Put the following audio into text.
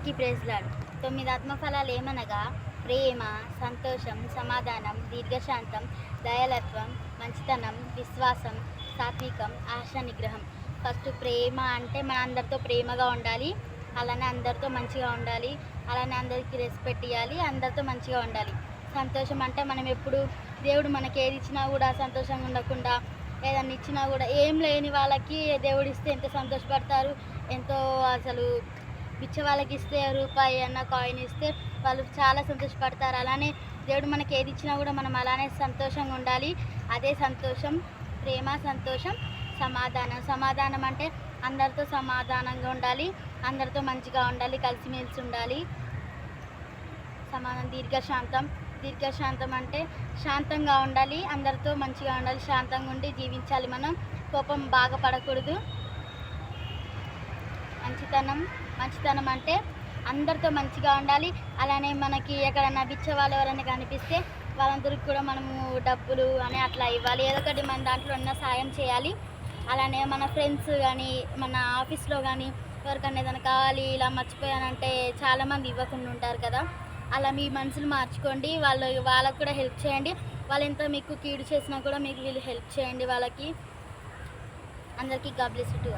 అందరికీ praise lord. 9 ఆత్మఫలాలు ఏమనగా ప్రేమ, సంతోషం, సమాధానం, దీర్ఘశాంతం, దయాళత్వం, మంచితనం, విశ్వాసం, సాత్వికం, ఆశా నిగ్రహం. ఫస్ట్ ప్రేమ అంటే మన అందరితో ప్రేమగా ఉండాలి, అలానే అందరితో మంచిగా ఉండాలి, అలానే అందరికీ రెస్పెక్ట్ ఇవ్వాలి, అందరితో మంచిగా ఉండాలి. సంతోషం అంటే మనం ఎప్పుడు దేవుడు మనకి ఏది ఇచ్చినా కూడా సంతోషంగా ఉండకుండా, ఏదన్నా ఇచ్చినా కూడా ఏం లేని వాళ్ళకి దేవుడు ఇస్తే ఎంత సంతోషపడతారు. ఎంతో అసలు పిచ్చ వాళ్ళకి ఇస్తే రూపాయి అన్న కాయిన్ ఇస్తే వాళ్ళు చాలా సంతోషపడతారు. అలానే దేవుడు మనకి ఏది ఇచ్చినా కూడా మనం అలానే సంతోషంగా ఉండాలి. అదే సంతోషం. ప్రేమ, సంతోషం, సమాధానం. సమాధానం అంటే అందరితో సమాధానంగా ఉండాలి, అందరితో మంచిగా ఉండాలి, కలిసిమెలిసి ఉండాలి. సమాధానం. దీర్ఘశాంతం అంటే శాంతంగా ఉండాలి, అందరితో మంచిగా ఉండాలి, శాంతంగా ఉండి జీవించాలి. మనం కోపం బాగా పడకూడదు. మంచితనం అంటే అందరితో మంచిగా ఉండాలి. అలానే మనకి ఎక్కడన్నా బిచ్చ వాళ్ళు ఎవరైనా కనిపిస్తే వాళ్ళందరికీ కూడా మనము డబ్బులు అని అట్లా ఇవ్వాలి, ఏదో ఒకటి మన దాంట్లో ఉన్న సాయం చేయాలి. అలానే మన ఫ్రెండ్స్ కానీ మన ఆఫీస్లో కానీ ఎవరికన్నా ఏదైనా కావాలి ఇలా మర్చిపోయానంటే చాలామంది ఇవ్వకుండా ఉంటారు కదా, అలా మీ మనసులు మార్చుకోండి. వాళ్ళకు కూడా హెల్ప్ చేయండి. వాళ్ళు ఎంత మీకు కీడు చేసినా కూడా మీకు వీళ్ళు హెల్ప్ చేయండి వాళ్ళకి. అందరికీ గాడ్ బ్లెస్ యు.